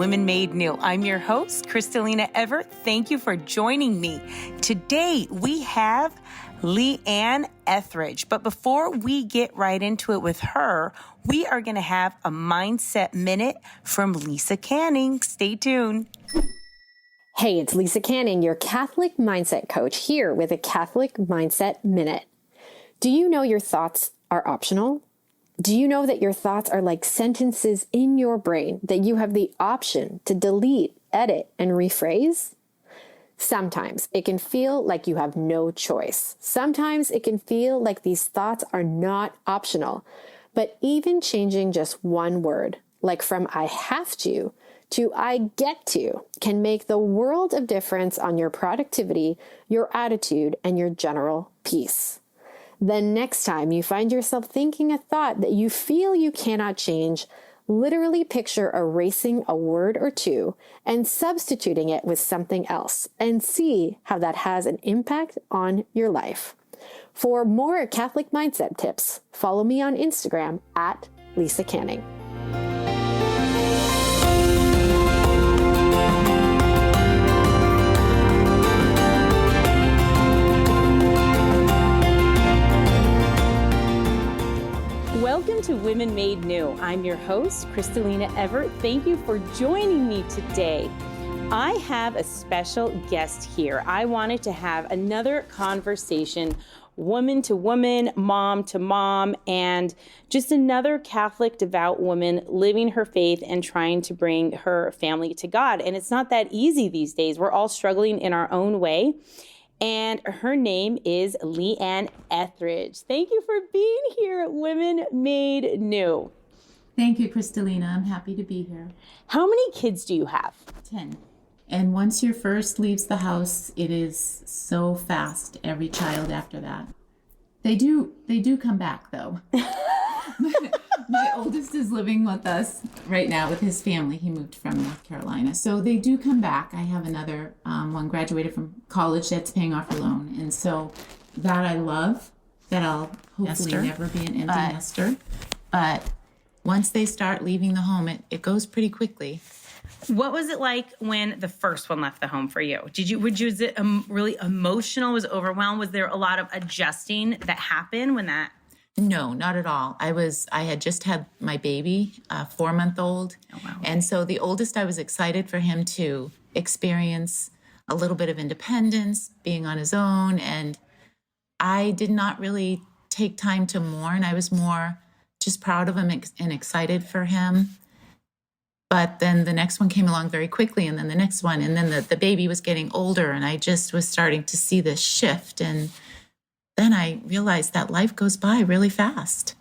Women Made New. I'm your host, Crystalina Evert. Thank you for joining me. Today, we have Leanne Etheridge. But before we get right into it with her, we are going to have a Mindset Minute from Lisa Canning. Stay tuned. Hey, it's Lisa Canning, your Catholic mindset coach, here with a Catholic Mindset Minute. Do you know your thoughts are optional? Do you know that your thoughts are like sentences in your brain that you have the option to delete, edit, and rephrase? Sometimes it can feel like you have no choice. Sometimes it can feel like these thoughts are not optional. But even changing just one word, like from I have to I get to, can make the world of difference on your productivity, your attitude, and your general peace. The next time you find yourself thinking a thought that you feel you cannot change, literally picture erasing a word or two and substituting it with something else and see how that has an impact on your life. For more Catholic mindset tips, follow me on Instagram at Lisa Canning. Welcome to Women Made New. I'm your host, Crystalina Evert. Thank you for joining me today. I have a special guest here. I wanted to have another conversation, woman to woman, mom to mom, and just another Catholic devout woman living her faith and trying to bring her family to God. And it's not that easy these days. We're all struggling in our own way. And her name is Leanne Etheridge. Thank you for being here at Women Made New. Thank you, Crystalina. I'm happy to be here. How many kids do you have? 10. And once your first leaves the house, it is so fast, every child after that. They do come back, though. My oldest is living with us right now with his family. He moved from North Carolina. So they do come back. I have another one graduated from college that's paying off her loan. And so that I love, that I'll hopefully never be an empty nester. But once they start leaving the home, it goes pretty quickly. What was it like when the first one left the home for you? Was it really emotional? Was it overwhelmed? Was there a lot of adjusting that happened when that? No, not at all. I had just had my baby, 4-month-old. Oh, wow. And so the oldest, I was excited for him to experience a little bit of independence, being on his own. And I did not really take time to mourn. I was more just proud of him and excited for him. But then the next one came along very quickly, and then the next one, and then the baby was getting older, and I just was starting to see this shift. And then I realized that life goes by really fast.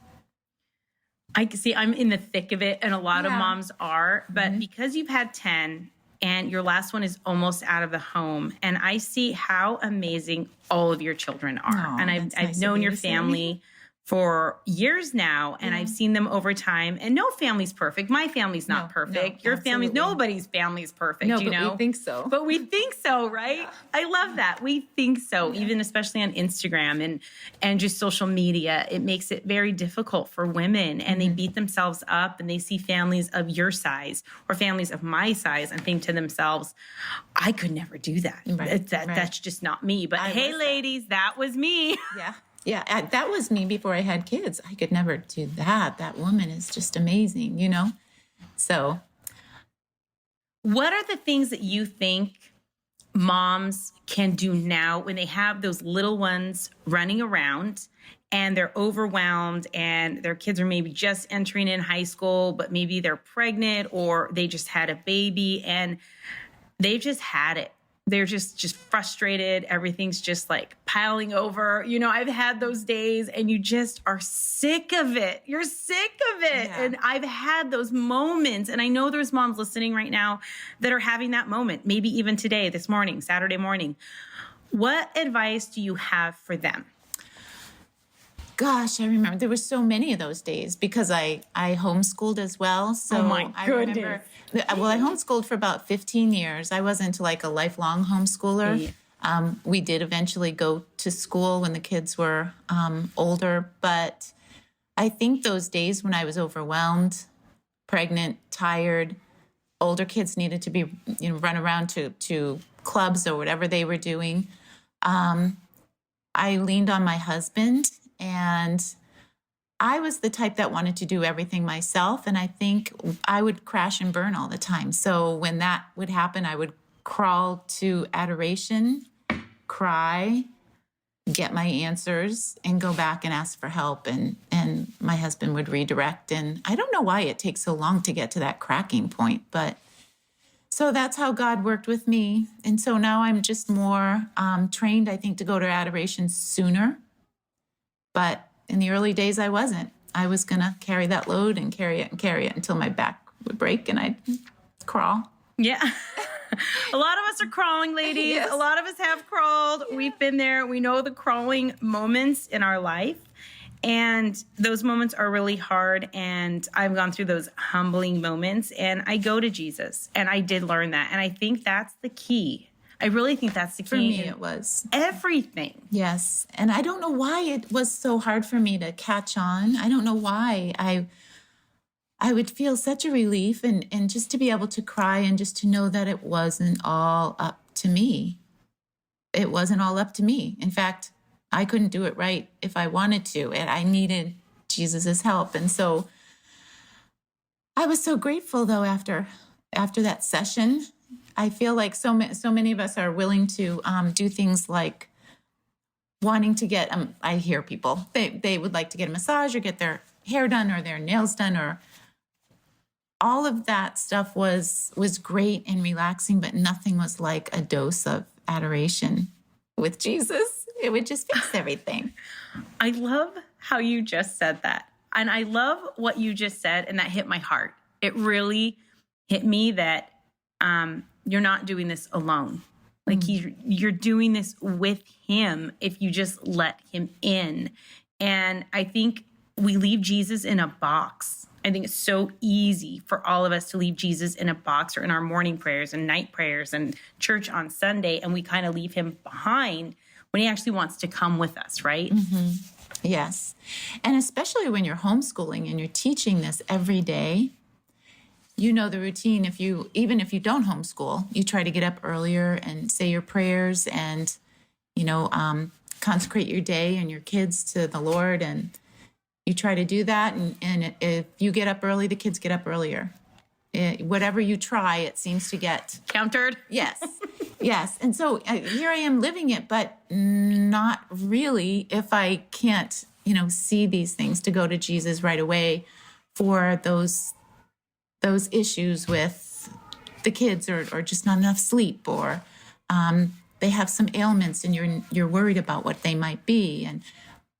I see I'm in the thick of it, and a lot of moms are, but because you've had 10 and your last one is almost out of the home, and I see how amazing all of your children are. And I've known your family for years now, and I've seen them over time. And no family's perfect. My family's not perfect. Your family's, nobody's family's perfect, you know? We think so. But we think so, right? Yeah. I love that. We think so, even especially on Instagram and just social media. It makes it very difficult for women, and they beat themselves up, and they see families of your size or families of my size and think to themselves, I could never do that. That's just not me. But hey, ladies, that was me. Yeah, that was me before I had kids. I could never do that. That woman is just amazing, you know? So. What are the things that you think moms can do now when they have those little ones running around and they're overwhelmed and their kids are maybe just entering in high school, but maybe they're pregnant or they just had a baby and they've just had it? They're just frustrated. Everything's just like piling over. You know, I've had those days and you just are sick of it. You're sick of it. Yeah. And I've had those moments. And I know there's moms listening right now that are having that moment, maybe even today, this morning, Saturday morning. What advice do you have for them? Gosh, I remember there were so many of those days because I homeschooled as well. So oh my goodness. I homeschooled for about 15 years. I wasn't like a lifelong homeschooler. Yeah. We did eventually go to school when the kids were older. But I think those days when I was overwhelmed, pregnant, tired, older kids needed to be, run around to clubs or whatever they were doing, I leaned on my husband, and I was the type that wanted to do everything myself. And I think I would crash and burn all the time. So when that would happen, I would crawl to adoration, cry, get my answers, and go back and ask for help. And my husband would redirect. And I don't know why it takes so long to get to that cracking point, but so that's how God worked with me. And so now I'm just more trained, I think, to go to adoration sooner. But in the early days, I wasn't. I was going to carry that load and carry it until my back would break and I'd crawl. Yeah. A lot of us are crawling, ladies. Yes. A lot of us have crawled. We've been there. We know the crawling moments in our life. And those moments are really hard. And I've gone through those humbling moments. And I go to Jesus. And I did learn that. And I think that's the key. I really think that's the key. For me, it was. Everything. Yes. And I don't know why it was so hard for me to catch on. I don't know why. I would feel such a relief and just to be able to cry and just to know that it wasn't all up to me. It wasn't all up to me. In fact, I couldn't do it right if I wanted to, and I needed Jesus's help. And so I was so grateful, though, after that session. I feel like so many of us are willing to do things like wanting to get, I hear people, they would like to get a massage or get their hair done or their nails done, or all of that stuff was great and relaxing, but nothing was like a dose of adoration with Jesus. It would just fix everything. I love how you just said that. And I love what you just said, and that hit my heart. It really hit me that you're not doing this alone. Like you're doing this with him if you just let him in. And I think we leave Jesus in a box. I think it's so easy for all of us to leave Jesus in a box, or in our morning prayers and night prayers and church on Sunday, and we kind of leave him behind when he actually wants to come with us, right? Mm-hmm. Yes. And especially when you're homeschooling and you're teaching this every day, you know the routine. Even if you don't homeschool, you try to get up earlier and say your prayers and, consecrate your day and your kids to the Lord. And you try to do that. And if you get up early, the kids get up earlier. Whatever you try, it seems to get countered. Yes. Yes. And so here I am living it, but not really if I can't, see these things, to go to Jesus right away for those issues with the kids, or just not enough sleep, or they have some ailments and you're worried about what they might be. And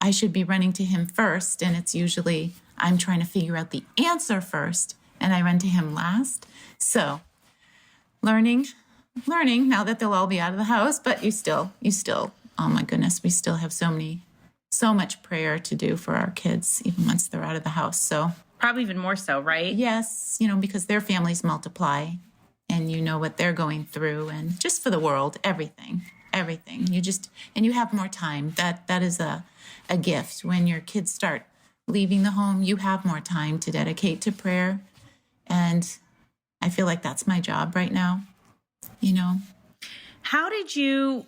I should be running to him first. And it's usually I'm trying to figure out the answer first, and I run to him last. So learning now that they'll all be out of the house, but you still, oh my goodness, we still have so much prayer to do for our kids, even once they're out of the house. So probably even more so, right? yes, because their families multiply, and you know what they're going through, and just for the world, everything. You have more time. That is a gift. When your kids start leaving the home, you have more time to dedicate to prayer. And I feel like that's my job right now, How did you,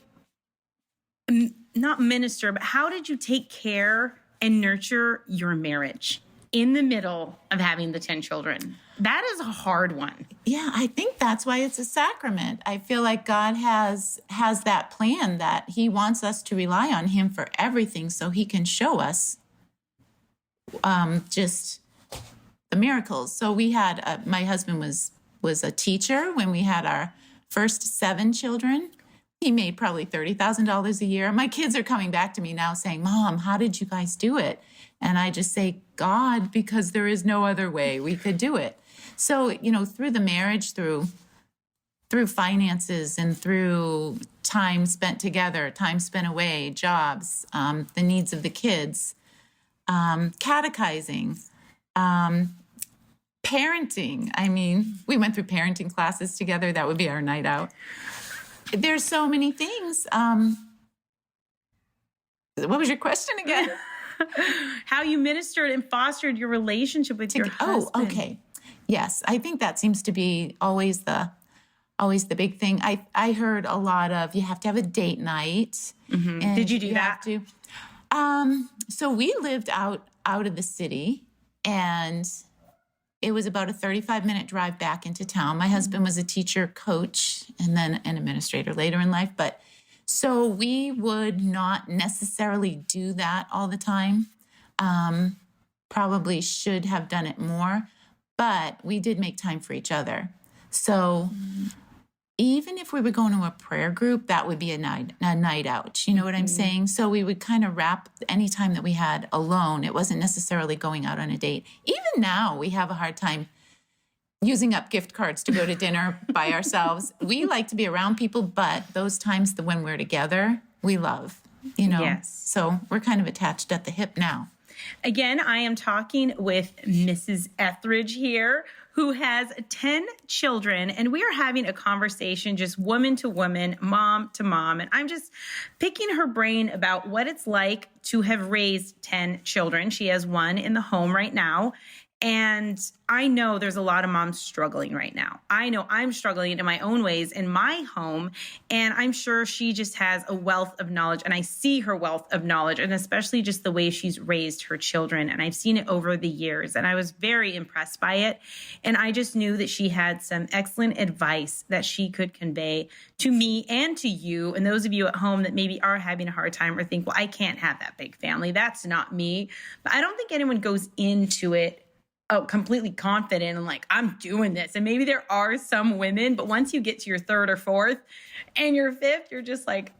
not minister, but how did you take care and nurture your marriage in the middle of having the 10 children? That is a hard one. Yeah, I think that's why it's a sacrament. I feel like God has that plan, that he wants us to rely on him for everything, so he can show us just the miracles. So we had, my husband was a teacher when we had our first 7 children. He made probably $30,000 a year. My kids are coming back to me now saying, Mom, how did you guys do it? And I just say, God, because there is no other way we could do it. So, through the marriage, through finances, and through time spent together, time spent away, jobs, the needs of the kids, catechizing, parenting. I mean, we went through parenting classes together. That would be our night out. There's so many things. What was your question again? How you ministered and fostered your relationship with your husband. Oh, okay. Yes, I think that seems to be always the big thing. I heard a lot of, you have to have a date night. Mm-hmm. And Did you do that? So we lived out of the city, and it was about a 35-minute drive back into town. My husband was a teacher, coach, and then an administrator later in life. But so we would not necessarily do that all the time. Probably should have done it more, but we did make time for each other. So even if we were going to a prayer group, that would be a night out. You know what I'm saying? So we would kind of wrap any time that we had alone. It wasn't necessarily going out on a date. Even now, we have a hard time using up gift cards to go to dinner by ourselves. We like to be around people, but those times when we're together, we love, Yes. So we're kind of attached at the hip now. Again, I am talking with Mrs. Etheridge here, who has 10 children, and we are having a conversation just woman to woman, mom to mom. And I'm just picking her brain about what it's like to have raised 10 children. She has one in the home right now. And I know there's a lot of moms struggling right now. I know I'm struggling in my own ways in my home. And I'm sure she just has a wealth of knowledge. And I see her wealth of knowledge, and especially just the way she's raised her children. And I've seen it over the years. And I was very impressed by it. And I just knew that she had some excellent advice that she could convey to me and to you. And those of you at home that maybe are having a hard time or think, well, I can't have that big family. That's not me. But I don't think anyone goes into it completely confident and like, I'm doing this. And maybe there are some women, but once you get to your third or fourth and your fifth, you're just like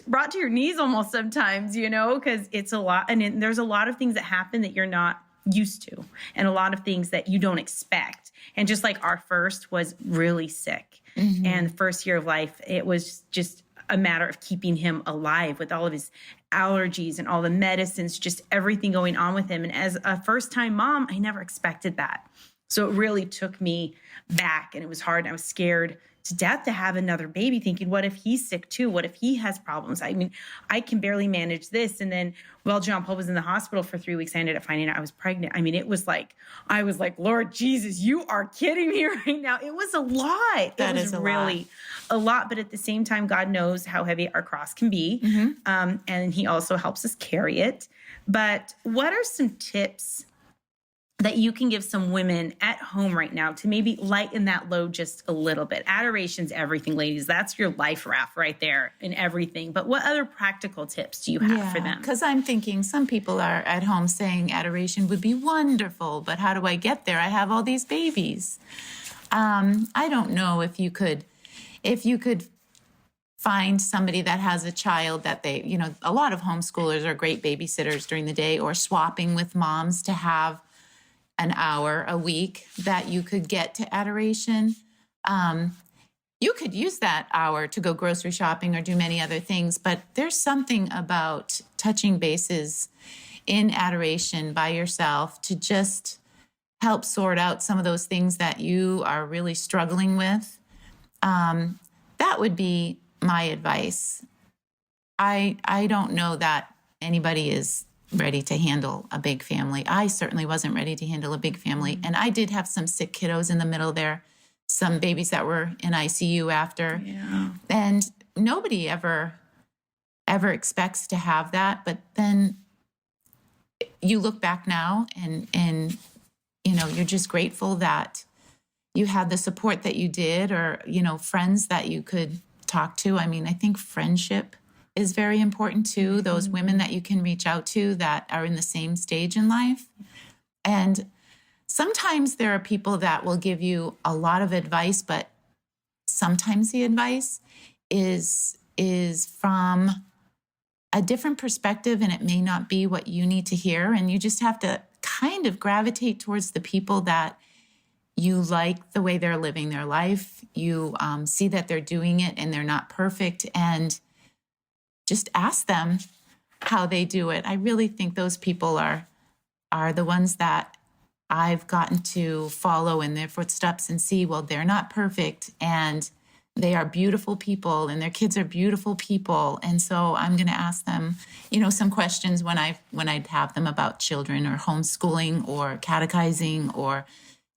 brought to your knees almost sometimes, because it's a lot. And there's a lot of things that happen that you're not used to, and a lot of things that you don't expect. And just like our first was really sick. Mm-hmm. And the first year of life, it was just a matter of keeping him alive with all of his allergies and all the medicines, just everything going on with him. And as a first-time mom, I never expected that. So it really took me back, and it was hard. I was scared to death to have another baby, thinking, what if he's sick too? What if he has problems? I mean, I can barely manage this. And then, well, John Paul was in the hospital for 3 weeks. I ended up finding out I was pregnant. I mean, it was like, I was like, Lord Jesus, you are kidding me right now. It was a lot. That is really a lot. But at the same time, God knows how heavy our cross can be. Mm-hmm. And he also helps us carry it. But what are some tips that you can give some women at home right now to maybe lighten that load just a little bit? Adoration's everything, ladies. That's your life raft right there in everything. But what other practical tips do you have for them? Because I'm thinking some people are at home saying adoration would be wonderful, but how do I get there? I have all these babies. I don't know if you could find somebody that has a child that they, a lot of homeschoolers are great babysitters during the day, or swapping with moms to have an hour a week that you could get to adoration. You could use that hour to go grocery shopping or do many other things, but there's something about touching bases in adoration by yourself to just help sort out some of those things that you are really struggling with. That would be my advice. I don't know that anybody is ready to handle a big family. I certainly wasn't ready to handle a big family. And I did have some sick kiddos in the middle there, some babies that were in ICU after. Yeah. And nobody ever expects to have that. But then you look back now and you're just grateful that you had the support that you did, or, friends that you could talk to. I mean, I think friendship is very important too. Those women that you can reach out to that are in the same stage in life. And sometimes there are people that will give you a lot of advice, but sometimes the advice is from a different perspective, and it may not be what you need to hear. And you just have to kind of gravitate towards the people that you like the way they're living their life. You see that they're doing it and they're not perfect, and just ask them how they do it. I really think those people are the ones that I've gotten to follow in their footsteps and see, well, they're not perfect, and they are beautiful people, and their kids are beautiful people. And so I'm going to ask them, some questions when I'd have them about children or homeschooling or catechizing or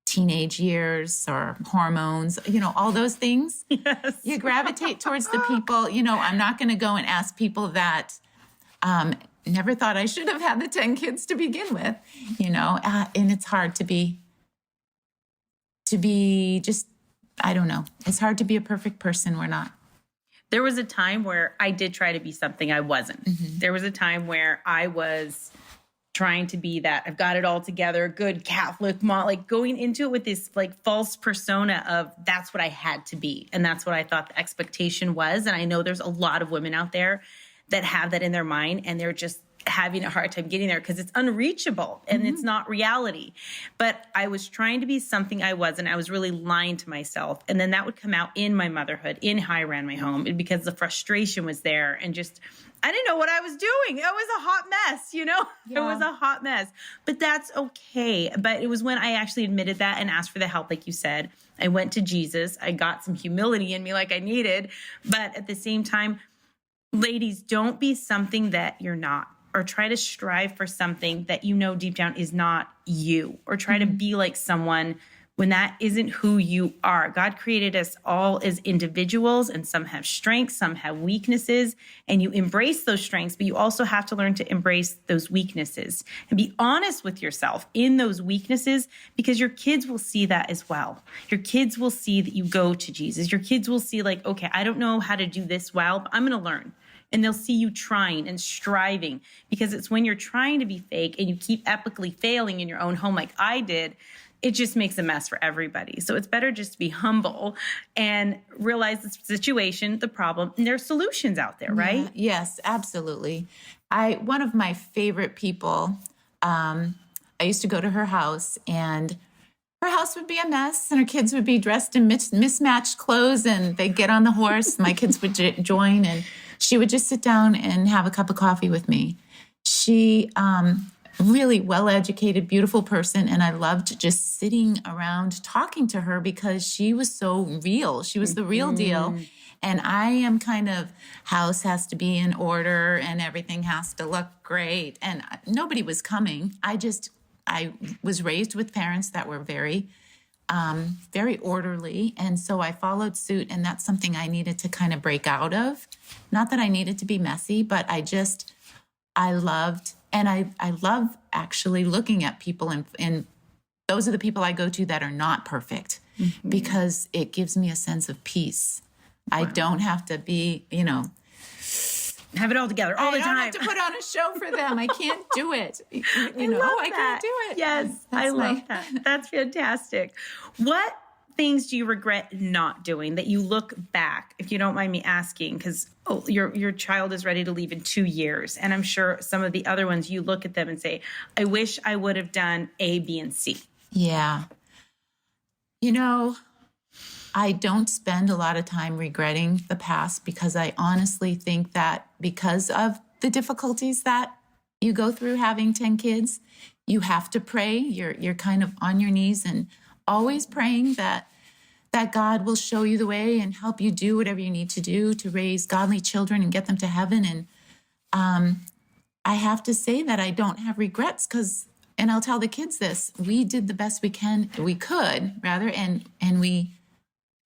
teenage years or hormones, all those things. Yes. You gravitate towards the people, I'm not going to go and ask people that never thought I should have had the 10 kids to begin with, and it's hard to be just, I don't know. It's hard to be a perfect person. We're not. There was a time where I did try to be something I wasn't. Mm-hmm. There was a time where I was trying to be that I've got it all together, good Catholic mom, like going into it with this like false persona of that's what I had to be. And that's what I thought the expectation was. And I know there's a lot of women out there that have that in their mind and they're just having a hard time getting there because it's unreachable and it's not reality. But I was trying to be something I wasn't. I was really lying to myself. And then that would come out in my motherhood, in how I ran my home, and because the frustration was there and just, I didn't know what I was doing. It was a hot mess, It was a hot mess, but that's okay. But it was when I actually admitted that and asked for the help, like you said. I went to Jesus. I got some humility in me like I needed. But at the same time, ladies, don't be something that you're not, or try to strive for something that deep down is not you, or try to be like someone when that isn't who you are. God created us all as individuals, and some have strengths, some have weaknesses, and you embrace those strengths, but you also have to learn to embrace those weaknesses and be honest with yourself in those weaknesses, because your kids will see that as well. Your kids will see that you go to Jesus. Your kids will see like, okay, I don't know how to do this well, but I'm going to learn. And they'll see you trying and striving, because it's when you're trying to be fake and you keep epically failing in your own home like I did, it just makes a mess for everybody. So it's better just to be humble and realize the situation, the problem, and there's solutions out there, right? Yeah, yes, absolutely. One of my favorite people, I used to go to her house, and her house would be a mess, and her kids would be dressed in mismatched clothes, and they'd get on the horse. My kids would join, and she would just sit down and have a cup of coffee with me. She, really well-educated, beautiful person, and I loved just sitting around talking to her because she was so real. She was the real deal. And I am kind of, house has to be in order and everything has to look great. And nobody was coming. I was raised with parents that were very, very orderly. And so I followed suit, and that's something I needed to kind of break out of. Not that I needed to be messy, but I loved, and I love actually looking at people, and those are the people I go to that are not perfect, because it gives me a sense of peace. Wow. I don't have to be, have it all together all the time. I don't have to put on a show for them. I can't do it. I can't do it. Yes, I love that. That's fantastic. What things do you regret not doing that you look back, if you don't mind me asking, because your child is ready to leave in 2 years, and I'm sure some of the other ones you look at them and say, I wish I would have done A, B, and C. Yeah. I don't spend a lot of time regretting the past, because I honestly think that because of the difficulties that you go through having 10 kids, you have to pray. You're kind of on your knees and always praying that God will show you the way and help you do whatever you need to do to raise godly children and get them to heaven. And I have to say that I don't have regrets, and I'll tell the kids this, we did the best we could, and we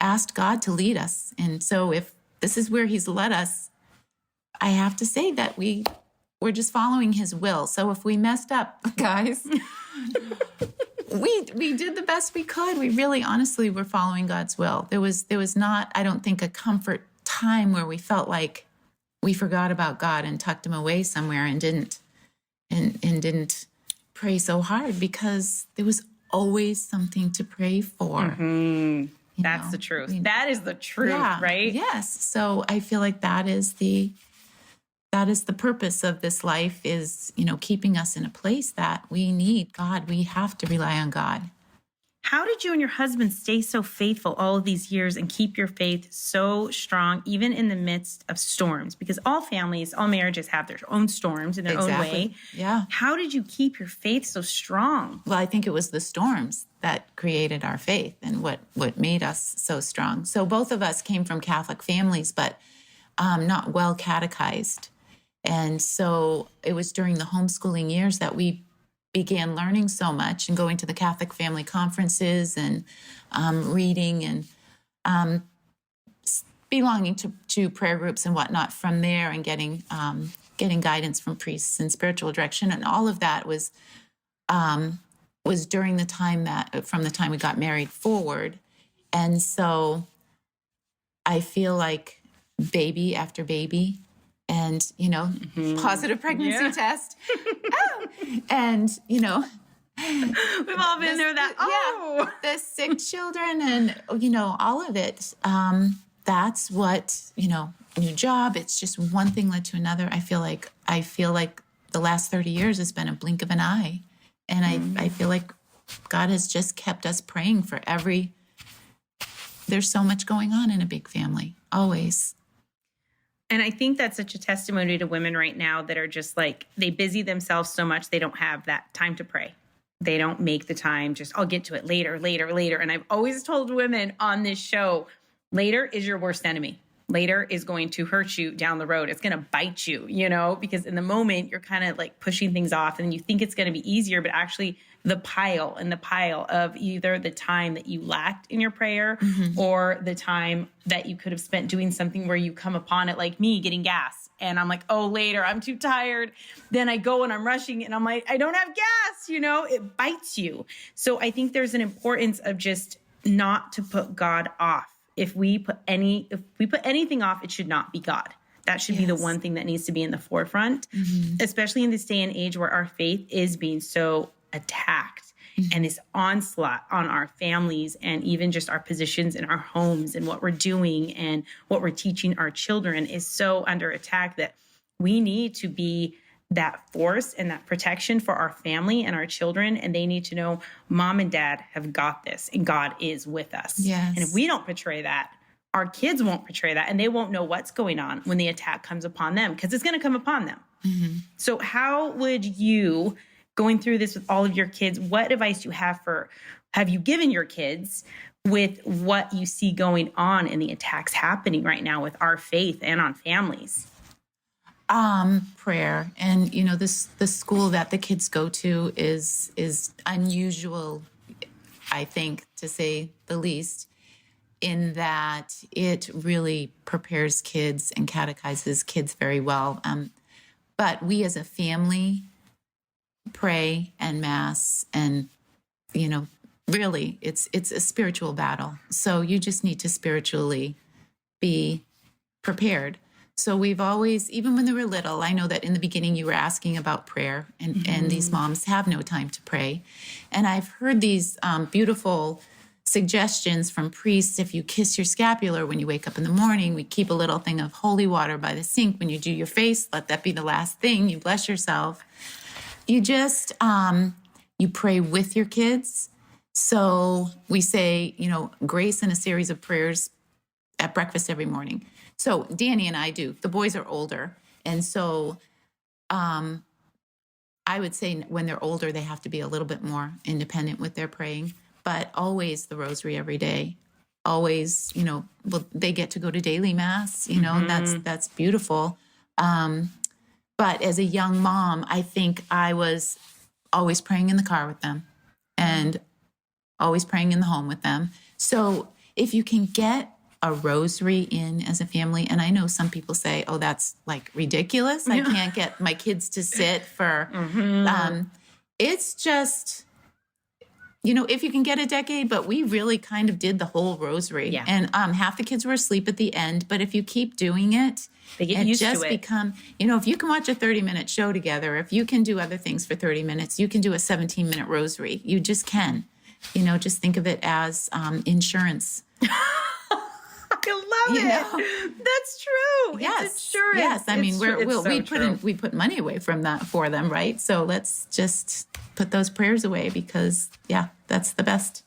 asked God to lead us. And so if this is where he's led us, I have to say that we're just following his will. So if we messed up, guys, we did the best we could. We really, honestly, were following God's will. There was not, I don't think, a comfort time where we felt like we forgot about God and tucked him away somewhere and didn't pray so hard, because there was always something to pray for. That's the truth. That is the truth, right? Yes. So I feel like that is the purpose of this life, is, keeping us in a place that we need God. We have to rely on God. How did you and your husband stay so faithful all of these years and keep your faith so strong, even in the midst of storms? Because all families, all marriages have their own storms in their own way. Yeah. How did you keep your faith so strong? Well, I think it was the storms that created our faith and what made us so strong. So both of us came from Catholic families, but not well catechized. And so it was during the homeschooling years that we began learning so much and going to the Catholic family conferences and reading and belonging to prayer groups and whatnot from there, and getting guidance from priests and spiritual direction. And all of that was during the time from the time we got married forward. And so I feel like baby after baby, and, positive pregnancy test. And, we've all been there the sick children and, all of it. That's what, new job. It's just one thing led to another. I feel like the last 30 years has been a blink of an eye. And I feel like God has just kept us praying for there's so much going on in a big family, always. And I think that's such a testimony to women right now that are just like, they busy themselves so much, they don't have that time to pray. They don't make the time, I'll get to it later. And I've always told women on this show, later is your worst enemy. Later is going to hurt you down the road. It's going to bite you, because in the moment you're kind of like pushing things off and you think it's going to be easier, but actually the pile of either the time that you lacked in your prayer or the time that you could have spent doing something where you come upon it, like me getting gas. And I'm like, oh, later, I'm too tired. Then I go and I'm rushing and I'm like, I don't have gas, it bites you. So I think there's an importance of just not to put God off. If we put anything off, it should not be God. That should be the one thing that needs to be in the forefront, especially in this day and age where our faith is being so attacked and this onslaught on our families and even just our positions in our homes and what we're doing and what we're teaching our children is so under attack that we need to be that force and that protection for our family and our children. And they need to know mom and dad have got this and God is with us. Yes. And if we don't portray that, our kids won't portray that and they won't know what's going on when the attack comes upon them, because it's going to come upon them. So how would you, going through this with all of your kids, what advice do you have you given your kids with what you see going on in the attacks happening right now with our faith and on families? Prayer. And, the school that the kids go to is unusual, I think, to say the least, in that it really prepares kids and catechizes kids very well. But we as a family pray and mass and, really it's a spiritual battle. So you just need to spiritually be prepared. So we've always, even when they were little, I know that in the beginning you were asking about prayer and these moms have no time to pray. And I've heard these beautiful suggestions from priests. If you kiss your scapular when you wake up in the morning, we keep a little thing of holy water by the sink. When you do your face, let that be the last thing. You bless yourself. You just, you pray with your kids. So we say, grace and a series of prayers at breakfast every morning. So Danny and I do. The boys are older. And so I would say when they're older, they have to be a little bit more independent with their praying. But always the rosary every day. Always, they get to go to daily mass. That's beautiful. But as a young mom, I think I was always praying in the car with them and always praying in the home with them. So if you can get a rosary in as a family. And I know some people say, oh, that's like ridiculous. I can't get my kids to sit for, it's just, if you can get a decade, but we really kind of did the whole rosary. Yeah. And half the kids were asleep at the end. But if you keep doing it, they get used to it. Become, if you can watch a 30-minute show together, if you can do other things for 30 minutes, you can do a 17-minute rosary. You just can. Just think of it as insurance. I love it. That's true. Yes. It's insurance. Yes. I mean, we put money away from that for them, right? So let's just put those prayers away because, that's the best.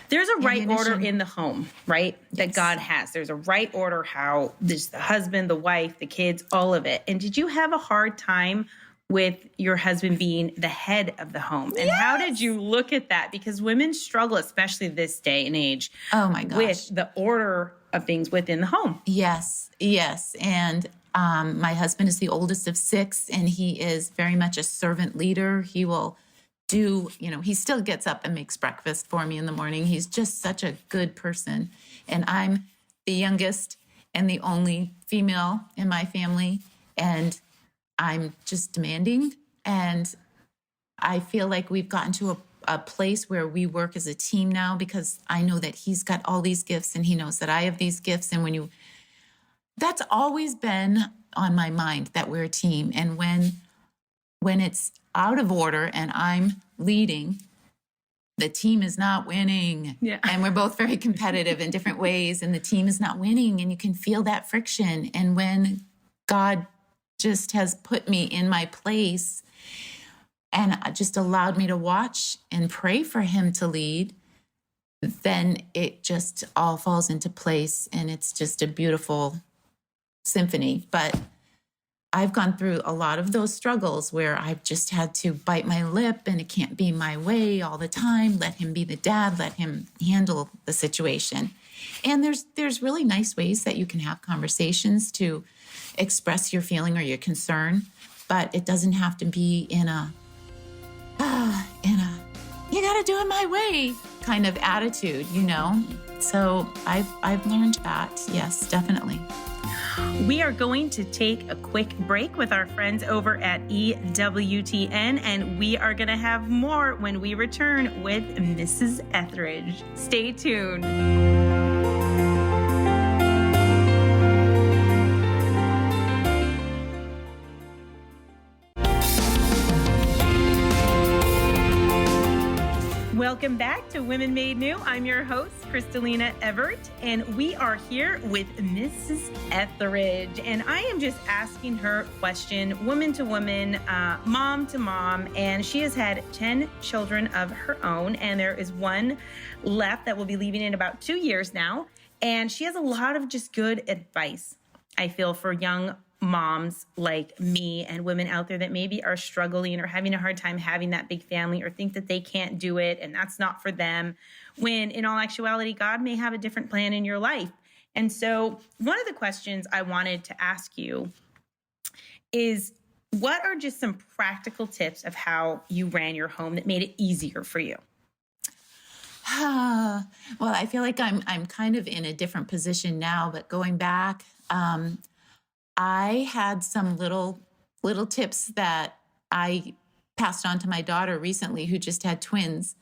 There's a right order in the home, right? That God has. There's a right order how there's the husband, the wife, the kids, all of it. And did you have a hard time with your husband being the head of the home? And how did you look at that? Because women struggle, especially this day and age, oh my gosh, with the order of things within the home. Yes. And My husband is the oldest of 6, and he is very much a servant leader. He will do, he still gets up and makes breakfast for me in the morning. He's just such a good person. And I'm the youngest and the only female in my family. And I'm just demanding. And I feel like we've gotten to a place where we work as a team now, because I know that he's got all these gifts and he knows that I have these gifts. And that's always been on my mind, that we're a team. And when it's out of order and I'm leading, the team is not winning. Yeah. And we're both very competitive in different ways, and the team is not winning, and you can feel that friction. And when God just has put me in my place and just allowed me to watch and pray for him to lead, then it just all falls into place, and it's just a beautiful symphony. But I've gone through a lot of those struggles where I've just had to bite my lip, and it can't be my way all the time. Let him be the dad, let him handle the situation. And there's really nice ways that you can have conversations to express your feeling or your concern, but it doesn't have to be in a you got to do it my way kind of attitude, So I've learned that. Yes, definitely. We are going to take a quick break with our friends over at EWTN, and we are going to have more when we return with Mrs. Etheridge. Stay tuned. Welcome back to Women Made New. I'm your host, Crystalina Evert, and we are here with Mrs. Etheridge. And I am just asking her question, woman to woman, mom to mom, and she has had 10 children of her own, and there is one left that will be leaving in about 2 years now. And she has a lot of just good advice, I feel, for young moms like me and women out there that maybe are struggling or having a hard time having that big family, or think that they can't do it and that's not for them, when in all actuality, God may have a different plan in your life. And so one of the questions I wanted to ask you is, what are just some practical tips of how you ran your home that made it easier for you? Well, I feel like I'm kind of in a different position now, but going back, I had some little tips that I passed on to my daughter recently, who just had twins.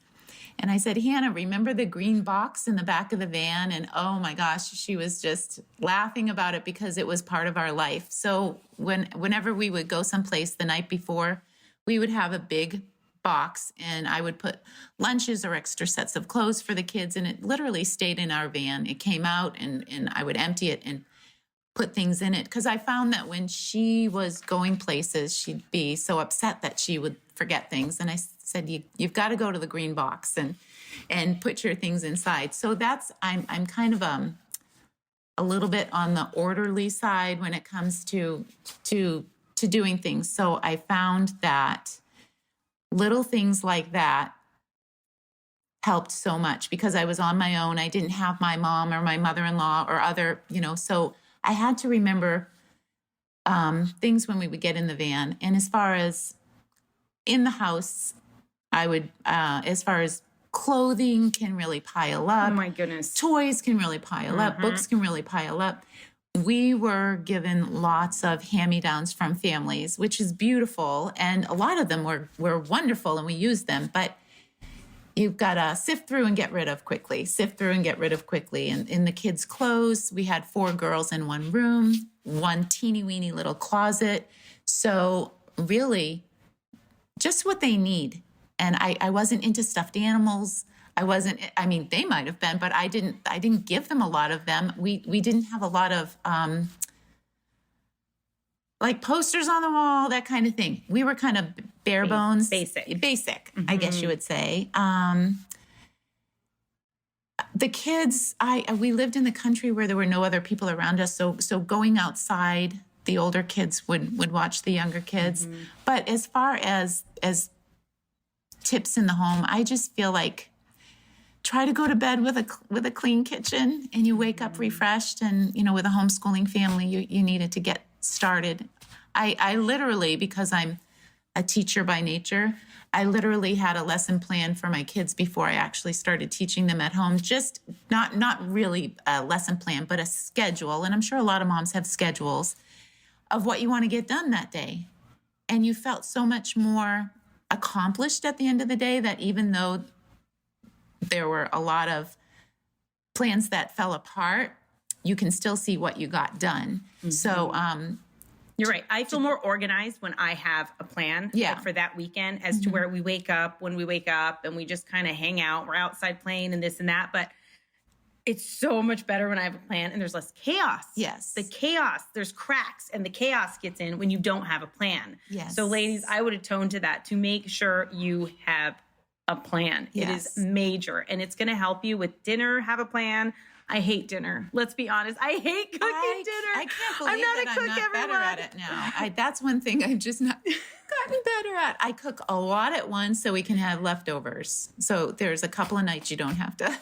And I said, Hannah, remember the green box in the back of the van? And oh my gosh, she was just laughing about it because it was part of our life. So whenever we would go someplace the night before, we would have a big box, and I would put lunches or extra sets of clothes for the kids. And it literally stayed in our van. It came out, and I would empty it and put things in it, because I found that when she was going places, she'd be so upset that she would forget things. And I said, you've got to go to the green box and put your things inside. So I'm kind of a little bit on the orderly side when it comes to doing things. So I found that little things like that helped so much, because I was on my own. I didn't have my mom or my mother-in-law or other, so I had to remember things when we would get in the van. And as far as in the house, I would, as far as clothing can really pile up. Oh my goodness. Toys can really pile up. Books can really pile up. We were given lots of hand-me-downs from families, which is beautiful. And a lot of them were wonderful, and we used them. But you've got to sift through and get rid of quickly, And in the kids' clothes, we had 4 girls in one room, one teeny weeny little closet. So really just what they need. And I wasn't into stuffed animals. They might have been, but I didn't give them a lot of them. We didn't have a lot of like posters on the wall, that kind of thing. We were kind of bare bones. Basic, I guess you would say. The kids, we lived in the country where there were no other people around us. So going outside, the older kids would watch the younger kids. But as far as tips in the home, I just feel like try to go to bed with a clean kitchen, and you wake up refreshed. And with a homeschooling family, you needed to get started, I literally, because I'm a teacher by nature, I literally had a lesson plan for my kids before I actually started teaching them at home. Just not really a lesson plan, but a schedule. And I'm sure a lot of moms have schedules of what you want to get done that day. And you felt so much more accomplished at the end of the day, that even though there were a lot of plans that fell apart, you can still see what you got done. Mm-hmm. So you're right. I feel more organized when I have a plan like for that weekend as to where we wake up, when we wake up, and we just kind of hang out. We're outside playing and this and that. But it's so much better when I have a plan and there's less chaos. Yes. The chaos, there's cracks, and the chaos gets in when you don't have a plan. Yes. So ladies, I would atone to that, to make sure you have a plan. Yes. It is major, and it's going to help you with dinner. Have a plan. I hate dinner. Let's be honest. I hate cooking dinner. I can't believe I'm not better at it now. That's one thing I've just not gotten better at. I cook a lot at once so we can have leftovers. So there's a couple of nights you don't have to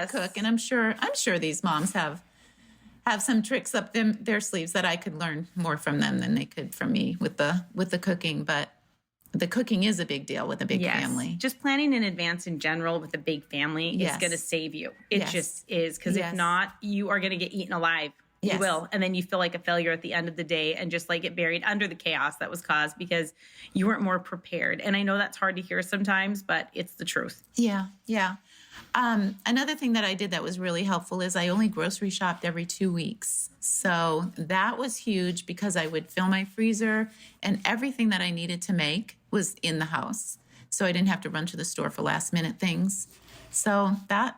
cook. And I'm sure these moms have some tricks up their sleeves that I could learn more from them than they could from me with the cooking. But the cooking is a big deal with a big family. Just planning in advance in general with a big family is going to save you. It just is. Because if not, you are going to get eaten alive. You will. And then you feel like a failure at the end of the day and just like get buried under the chaos that was caused because you weren't more prepared. And I know that's hard to hear sometimes, but it's the truth. Yeah. Yeah. Another thing that I did that was really helpful is I only grocery shopped every 2 weeks. So that was huge because I would fill my freezer and everything that I needed to make was in the house. So I didn't have to run to the store for last minute things. So that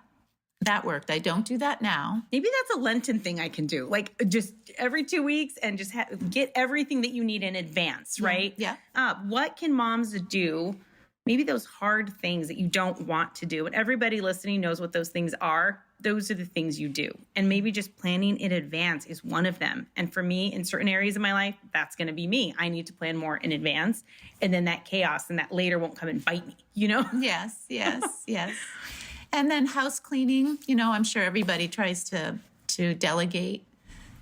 worked. I don't do that now. Maybe that's a Lenten thing I can do. Like just every 2 weeks and just get everything that you need in advance, right? Yeah. What can moms do? Maybe those hard things that you don't want to do. And everybody listening knows what those things are. Those are the things you do. And maybe just planning in advance is one of them. And for me, in certain areas of my life, that's going to be me. I need to plan more in advance. And then that chaos and that later won't come and bite me, you know? Yes. And then house cleaning, I'm sure everybody tries to delegate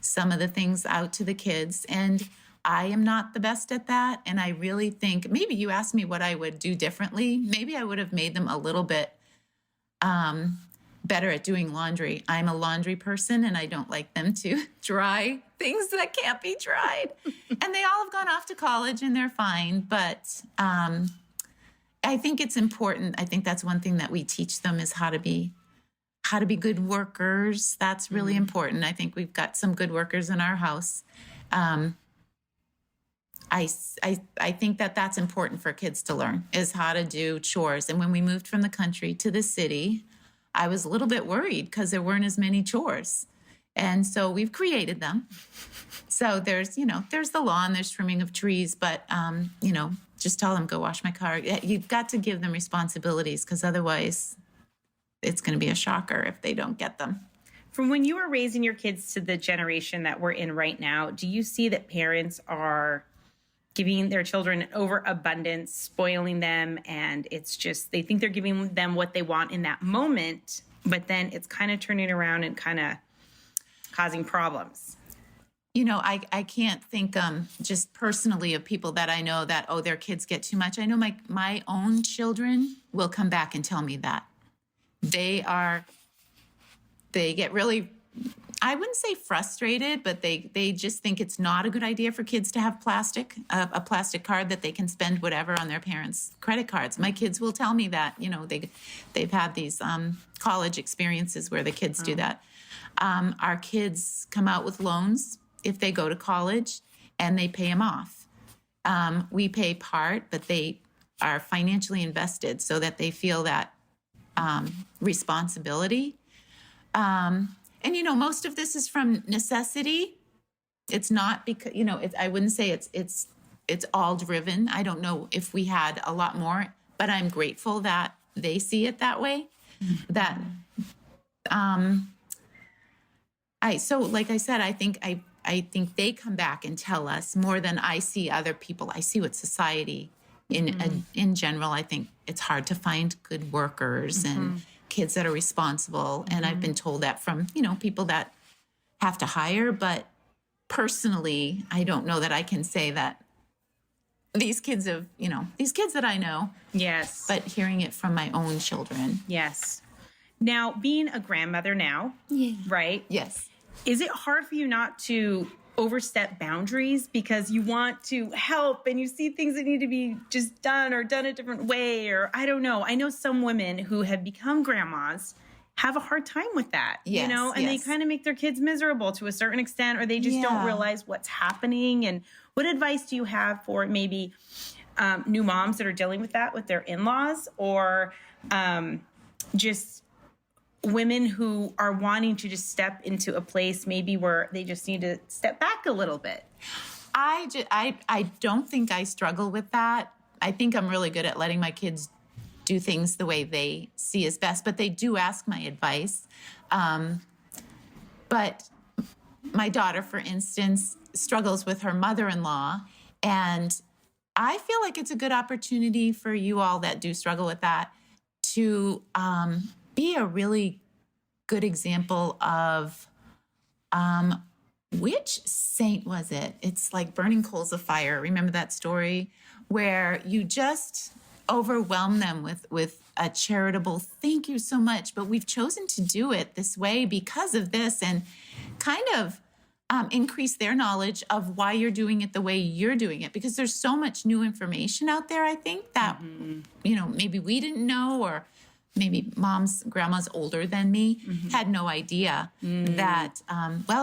some of the things out to the kids. And I am not the best at that. And I really think maybe you asked me what I would do differently. Maybe I would have made them a little bit better at doing laundry. I'm a laundry person and I don't like them to dry things that can't be dried. And they all have gone off to college and they're fine. But I think it's important. I think that's one thing that we teach them is how to be good workers. That's really important. I think we've got some good workers in our house. I think that's important for kids to learn is how to do chores. And when we moved from the country to the city, I was a little bit worried because there weren't as many chores. And so we've created them. So there's the lawn, there's trimming of trees, but, just tell them, go wash my car. You've got to give them responsibilities because otherwise it's going to be a shocker if they don't get them. From when you were raising your kids to the generation that we're in right now, do you see that parents are giving their children an overabundance, spoiling them, and it's just they think they're giving them what they want in that moment, but then it's kind of turning around and kind of causing problems? I can't think just personally of people that I know that, their kids get too much. I know my own children will come back and tell me that. They get really, I wouldn't say frustrated, but they just think it's not a good idea for kids to have a plastic card that they can spend whatever on their parents' credit cards. My kids will tell me that, they've had these college experiences where the kids do that. Our kids come out with loans if they go to college and they pay them off. We pay part, but they are financially invested so that they feel that responsibility. And, most of this is from necessity. It's not because, I wouldn't say it's all driven. I don't know if we had a lot more, but I'm grateful that they see it that way. Mm-hmm. That, so like I said, I think they come back and tell us more than I see other people. I see what society in general. I think it's hard to find good workers and kids that are responsible. And I've been told that from, people that have to hire, but personally, I don't know that I can say that these kids that I know, Yes. but hearing it from my own children. Yes. Now, being a grandmother now, right? Yes. Is it hard for you not to overstep boundaries because you want to help and you see things that need to be just done or done a different way? Or I don't know. I know some women who have become grandmas have a hard time with that, Yes, and they kind of make their kids miserable to a certain extent, or they just don't realize what's happening. And what advice do you have for maybe new moms that are dealing with that with their in-laws, or just women who are wanting to just step into a place maybe where they just need to step back a little bit? I don't think I struggle with that. I think I'm really good at letting my kids do things the way they see as best, but they do ask my advice. But my daughter, for instance, struggles with her mother-in-law, and I feel like it's a good opportunity for you all that do struggle with that to be a really good example of which saint was it? It's like burning coals of fire. Remember that story where you just overwhelm them with a charitable thank you so much, but we've chosen to do it this way because of this, and kind of increase their knowledge of why you're doing it the way you're doing it, because there's so much new information out there, I think, that maybe we didn't know, or maybe grandmas older than me had no idea that,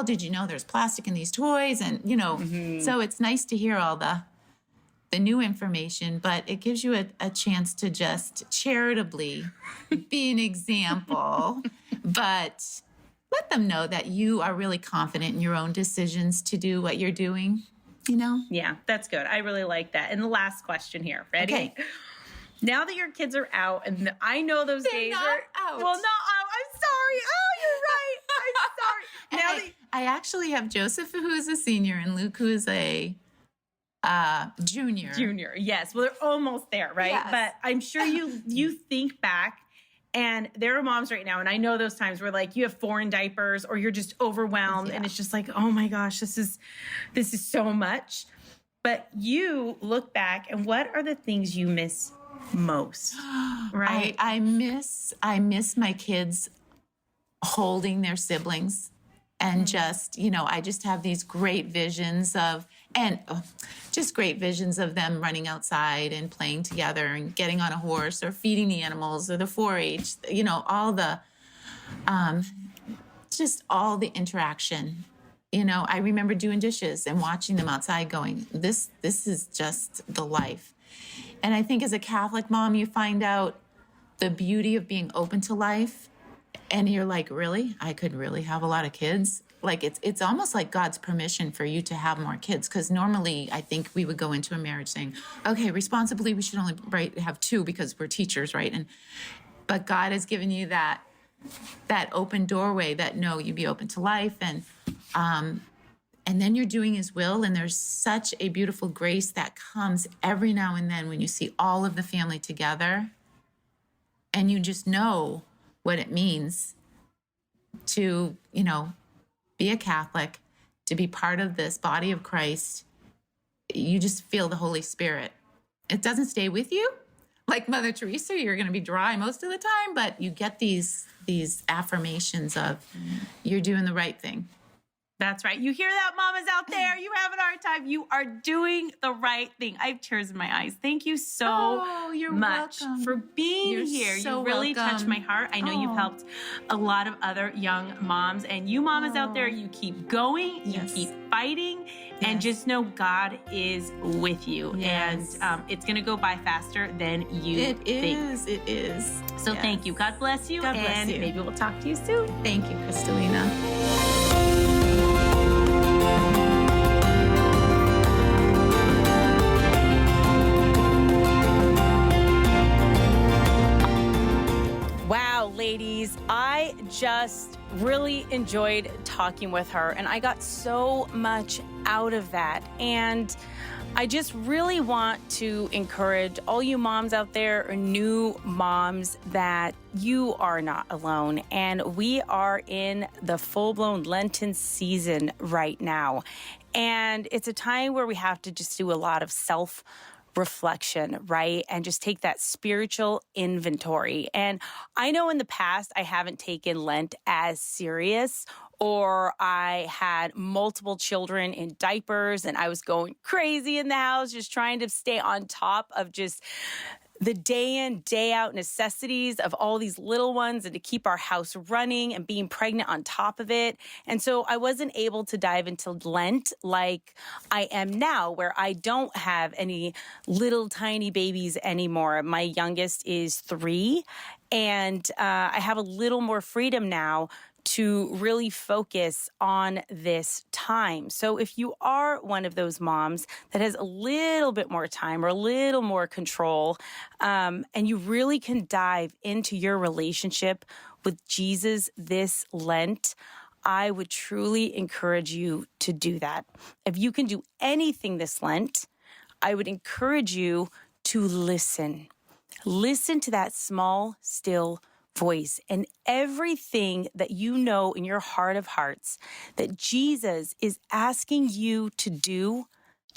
did you know there's plastic in these toys? And, so it's nice to hear all the new information, but it gives you a chance to just charitably be an example, but let them know that you are really confident in your own decisions to do what you're doing, Yeah, that's good. I really like that. And the last question here, ready? Okay. Now that your kids are out, and I know those days not are out. Well, not out. I'm sorry. Oh, you're right. I'm sorry. And I actually have Joseph, who is a senior, and Luke, who is a junior. Yes. Well, they're almost there, right? Yes. But I'm sure you think back, and there are moms right now, and I know those times where like you have 4 in diapers, or you're just overwhelmed, and it's just like, oh my gosh, this is so much. But you look back, and what are the things you miss most? Right? I miss my kids holding their siblings, and just, I just have these great visions of them running outside and playing together and getting on a horse or feeding the animals or the 4-H, all the, just all the interaction. I remember doing dishes and watching them outside going, this is just the life. And I think as a Catholic mom, you find out the beauty of being open to life. And you're like, really? I could really have a lot of kids? Like, it's almost like God's permission for you to have more kids. Because normally, I think we would go into a marriage saying, okay, responsibly, we should only have 2 because we're teachers, right? But God has given you that open doorway that, no, you be open to life. And then you're doing his will. And there's such a beautiful grace that comes every now and then when you see all of the family together. And you just know what it means to, be a Catholic, to be part of this body of Christ. You just feel the Holy Spirit. It doesn't stay with you. Like Mother Teresa, you're going to be dry most of the time, but you get these affirmations of you're doing the right thing. That's right. You hear that, mamas out there? You have a hard time. You are doing the right thing. I have tears in my eyes. Thank you so much welcome. for being here. So you really touched my heart. I know you've helped a lot of other young moms, and you mamas out there, you keep going, you keep fighting, and just know God is with you. Yes. And it's going to go by faster than you think. It is. So thank you. God bless you. God bless and you. Maybe we'll talk to you soon. Thank you, Crystalina. Wow, ladies, I just really enjoyed talking with her, and I got so much out of that. And I just really want to encourage all you moms out there or new moms that you are not alone. And we are in the full-blown Lenten season right now. And it's a time where we have to just do a lot of self-reflection, right? And just take that spiritual inventory. And I know in the past, I haven't taken Lent as serious, or I had multiple children in diapers and I was going crazy in the house, just trying to stay on top of just the day in, day out necessities of all these little ones and to keep our house running and being pregnant on top of it. And so I wasn't able to dive into Lent like I am now, where I don't have any little tiny babies anymore. My youngest is 3, and I have a little more freedom now to really focus on this time. So if you are one of those moms that has a little bit more time or a little more control, and you really can dive into your relationship with Jesus this Lent, I would truly encourage you to do that. If you can do anything this Lent, I would encourage you to listen. Listen to that small, still voice and everything that you know in your heart of hearts that Jesus is asking you to do,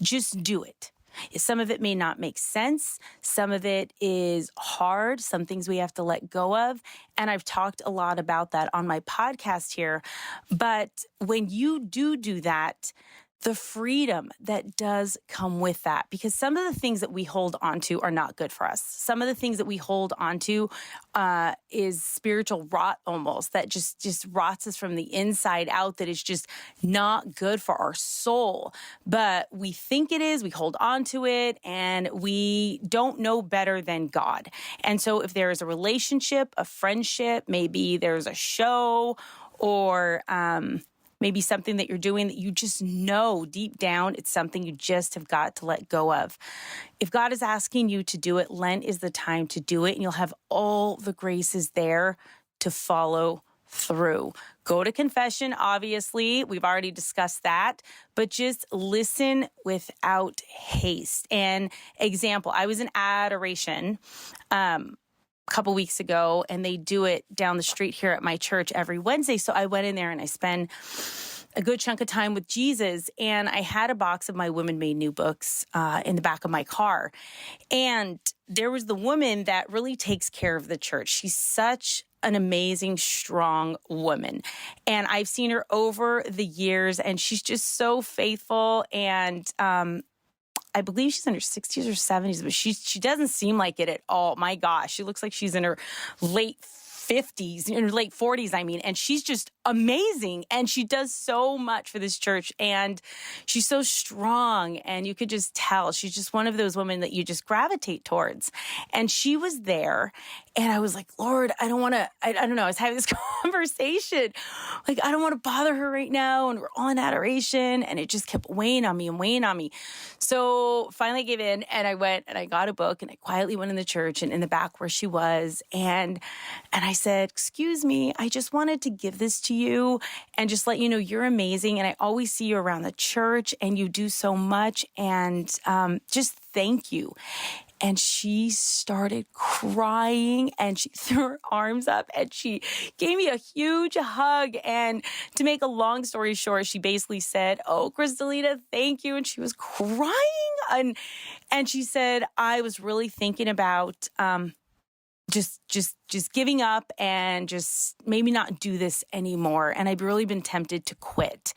just do it. Some of it may not make sense. Some of it is hard. Some things we have to let go of. And I've talked a lot about that on my podcast here. But when you do that, the freedom that does come with that, because some of the things that we hold on to are not good for us. Some of the things that we hold on to is spiritual rot almost, that just rots us from the inside out, that is just not good for our soul. But we think it is, we hold on to it, and we don't know better than God. And so if there is a relationship, a friendship, maybe there's a show, or maybe something that you're doing that you just know deep down, it's something you just have got to let go of. If God is asking you to do it, Lent is the time to do it, and you'll have all the graces there to follow through. Go to confession, obviously. We've already discussed that, but just listen without haste. And example, I was in adoration couple weeks ago, and they do it down the street here at my church every Wednesday. So I went in there and I spent a good chunk of time with Jesus, and I had a box of my Women Made New books in the back of my car. And there was the woman that really takes care of the church. She's such an amazing, strong woman. And I've seen her over the years, and she's just so faithful. And I believe she's in her 60s or 70s, but she doesn't seem like it at all. My gosh, she looks like she's in her late 50s, in her late 40s, I mean, and she's just amazing. And she does so much for this church, and she's so strong, and you could just tell she's just one of those women that you just gravitate towards. And she was there, and I was like, Lord, I don't want to, I don't know, I was having this conversation, like, I don't want to bother her right now, and we're all in adoration, and it just kept weighing on me and weighing on me. So finally I gave in, and I went and I got a book, and I quietly went in the church and in the back where she was, and I said, excuse me, I just wanted to give this to you and just let you know you're amazing, and I always see you around the church, and you do so much, and just thank you. And she started crying, and she threw her arms up, and she gave me a huge hug. And to make a long story short, she basically said, oh, Crystalina, thank you. And she was crying. And she said, I was really thinking about just giving up and just maybe not do this anymore. And I've really been tempted to quit.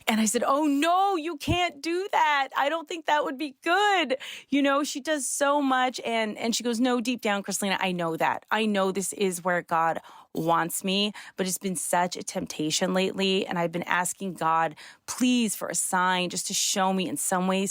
And I said, oh no, you can't do that. I don't think that would be good. You know, she does so much. And she goes, no, deep down, Crystalina, I know that. I know this is where God wants me, but it's been such a temptation lately. And I've been asking God, please, for a sign, just to show me in some way,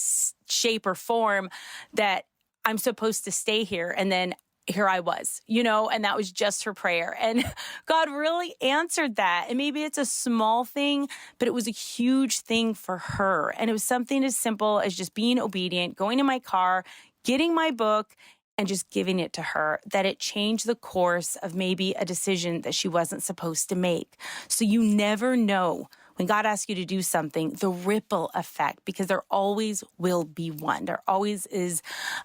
shape, or form that I'm supposed to stay here. And then here I was, you know, and that was just her prayer. And God really answered that. And maybe it's a small thing, but it was a huge thing for her. And it was something as simple as just being obedient, going in my car, getting my book, and just giving it to her, that it changed the course of maybe a decision that she wasn't supposed to make. So you never know when God asks you to do something, the ripple effect, because there always will be one. There always is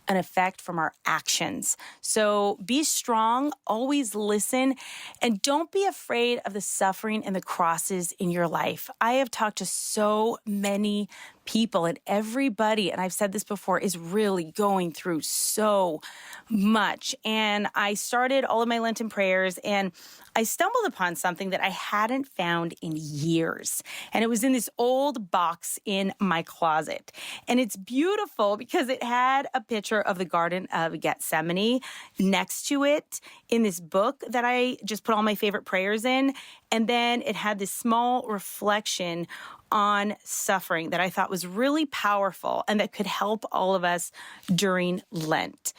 an effect from our actions. So be strong, always listen, and don't be afraid of the suffering and the crosses in your life. I have talked to so many people, and everybody, and I've said this before, is really going through so much. And I started all of my Lenten prayers, and I stumbled upon something that I hadn't found in years. And it was in this old box in my closet. And it's beautiful because it had a picture of the Garden of Gethsemane next to it in this book that I just put all my favorite prayers in. And then it had this small reflection on suffering that I thought was really powerful and that could help all of us during Lent.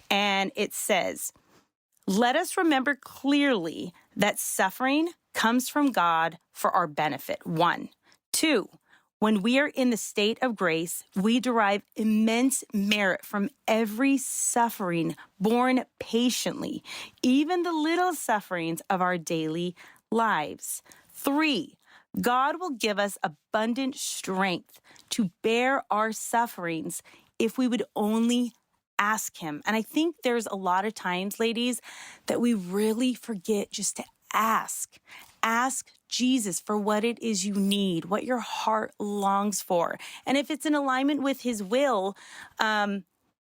And it says, "Let us remember clearly that suffering comes from God for our benefit." 1. 2, when we are in the state of grace, we derive immense merit from every suffering borne patiently, even the little sufferings of our daily lives. 3, God will give us abundant strength to bear our sufferings if we would only ask him. And I think there's a lot of times, ladies, that we really forget just to ask. Ask Jesus for what it is you need, what your heart longs for. And if it's in alignment with his will,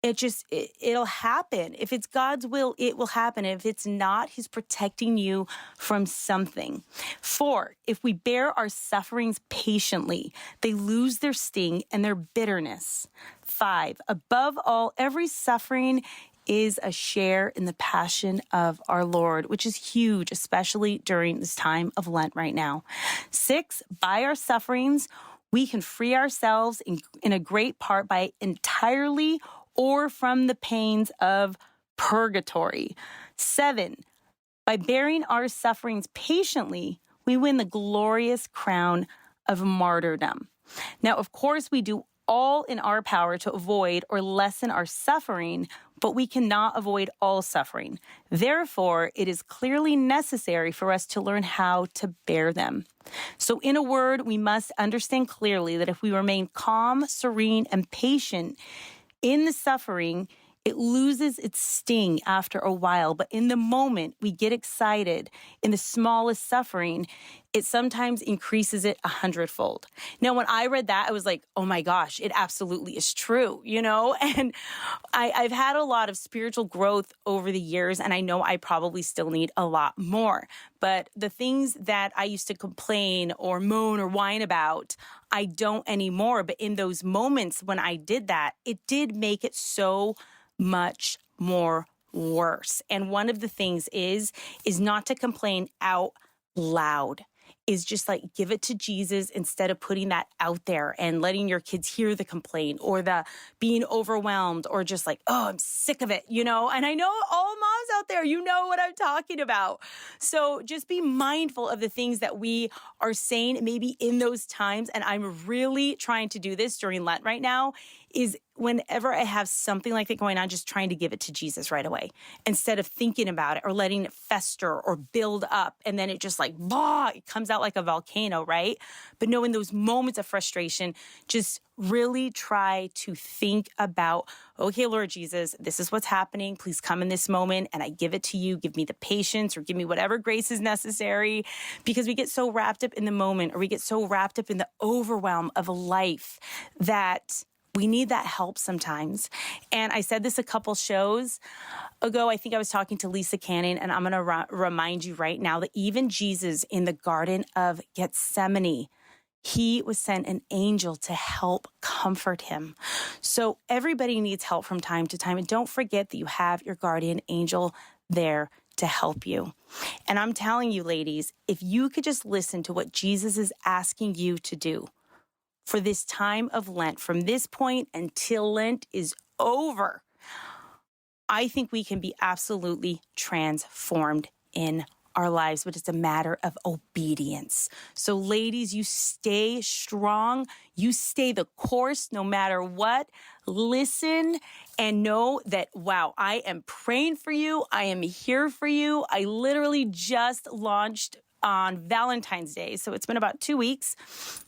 it'll happen. If it's God's will, it will happen. If it's not, he's protecting you from something. 4, if we bear our sufferings patiently, they lose their sting and their bitterness. 5, above all, every suffering is a share in the passion of our Lord, which is huge, especially during this time of Lent right now. 6, by our sufferings, we can free ourselves in a great part by entirely or from the pains of purgatory. 7, by bearing our sufferings patiently, we win the glorious crown of martyrdom. Now, of course, we do all in our power to avoid or lessen our suffering, but we cannot avoid all suffering. Therefore, it is clearly necessary for us to learn how to bear them. So in a word, we must understand clearly that if we remain calm, serene, and patient in the suffering, it loses its sting after a while. But in the moment we get excited in the smallest suffering, it sometimes increases it 100-fold. Now, when I read that, I was like, oh my gosh, it absolutely is true, you know? And I've had a lot of spiritual growth over the years, and I know I probably still need a lot more. But the things that I used to complain or moan or whine about, I don't anymore. But in those moments when I did that, it did make it so much more worse. And one of the things is not to complain out loud, is just like give it to Jesus instead of putting that out there and letting your kids hear the complaint or the being overwhelmed or just like, oh, I'm sick of it, you know? And I know all moms out there, you know what I'm talking about. So just be mindful of the things that we are saying maybe in those times. And I'm really trying to do this during Lent right now, is whenever I have something like that going on, just trying to give it to Jesus right away instead of thinking about it or letting it fester or build up. And then it just like, it comes out like a volcano, right? But no, in those moments of frustration, just really try to think about, okay, Lord Jesus, this is what's happening. Please come in this moment and I give it to you. Give me the patience or give me whatever grace is necessary, because we get so wrapped up in the moment or we get so wrapped up in the overwhelm of life that we need that help sometimes. And I said this a couple shows ago. I think I was talking to Lisa Cannon, and I'm going to remind you right now that even Jesus in the Garden of Gethsemane, he was sent an angel to help comfort him. So everybody needs help from time to time. And don't forget that you have your guardian angel there to help you. And I'm telling you, ladies, if you could just listen to what Jesus is asking you to do for this time of Lent, from this point until Lent is over, I think we can be absolutely transformed in our lives, but it's a matter of obedience. So ladies, you stay strong. You stay the course no matter what. Listen and know that, wow, I am praying for you. I am here for you. I literally just launched on Valentine's Day. So it's been about 2 weeks.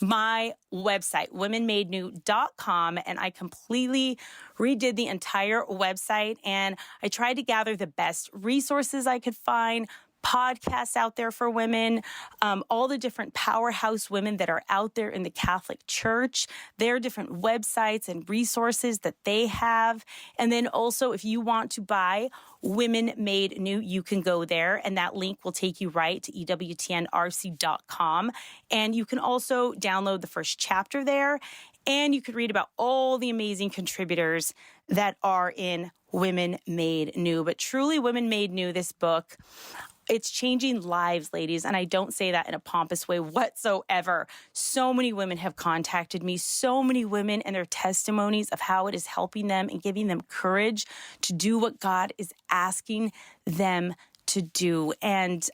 My website, womenmadenew.com, and I completely redid the entire website, and I tried to gather the best resources I could find, podcasts out there for women, all the different powerhouse women that are out there in the Catholic Church, their different websites and resources that they have. And then also, if you want to buy Women Made New, you can go there, and that link will take you right to EWTNRC.com. And you can also download the first chapter there, and you could read about all the amazing contributors that are in Women Made New. But truly, Women Made New, this book, it's changing lives, ladies, and I don't say that in a pompous way whatsoever. So many women have contacted me, so many women and their testimonies of how it is helping them and giving them courage to do what God is asking them to do. And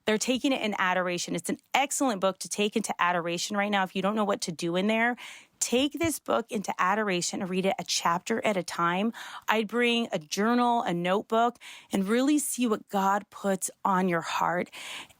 they're taking it in adoration. It's an excellent book to take into adoration right now. If you don't know what to do in there, take this book into adoration and read it a chapter at a time. I'd bring a journal, a notebook, and really see what God puts on your heart.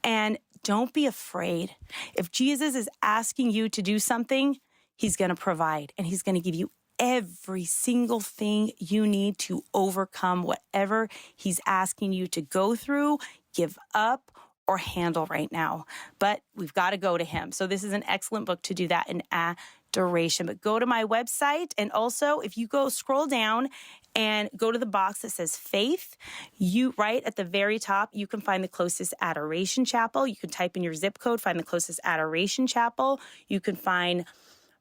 And don't be afraid. If Jesus is asking you to do something, he's going to provide, and he's going to give you every single thing you need to overcome whatever he's asking you to go through, give up, or handle right now. But we've got to go to him. So this is an excellent book to do that in adoration. But go to my website, and also if you scroll down and go to the box that says faith, you right at the very top, you can find the closest adoration chapel. You can type in your zip code, find the closest adoration chapel. You can find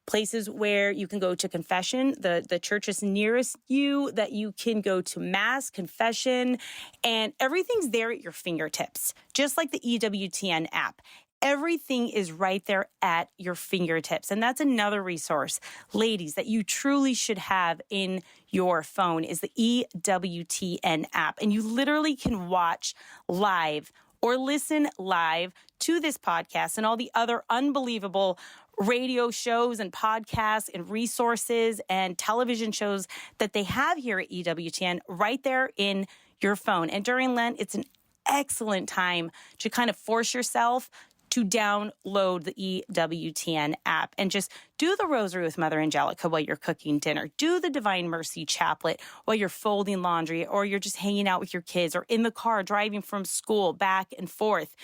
places where you can go to confession, the churches nearest you that you can go to mass, confession, and everything's there at your fingertips, just like the EWTN app. Everything is right there at your fingertips. And that's another resource, ladies, that you truly should have in your phone is the EWTN app. And you literally can watch live or listen live to this podcast and all the other unbelievable radio shows and podcasts and resources and television shows that they have here at EWTN right there in your phone. And during Lent, it's an excellent time to kind of force yourself to download the EWTN app and just do the Rosary with Mother Angelica while you're cooking dinner. Do the Divine Mercy Chaplet while you're folding laundry, or you're just hanging out with your kids, or in the car driving from school back and forth.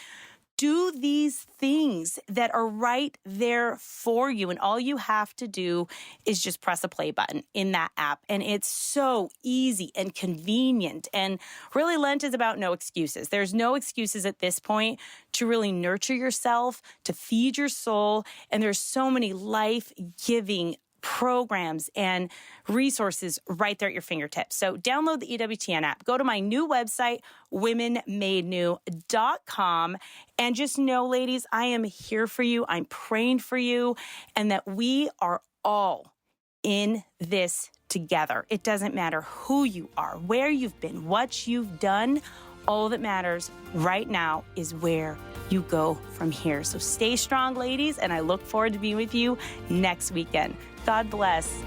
Do these things that are right there for you. And all you have to do is just press a play button in that app. And it's so easy and convenient. And really, Lent is about no excuses. There's no excuses at this point to really nurture yourself, to feed your soul. And there's so many life-giving programs and resources right there at your fingertips. So download the EWTN app. Go to my new website, womenmadenew.com. And just know, ladies, I am here for you. I'm praying for you, and that we are all in this together. It doesn't matter who you are, where you've been, what you've done. All that matters right now is where you go from here. So stay strong, ladies, and I look forward to being with you next weekend. God bless.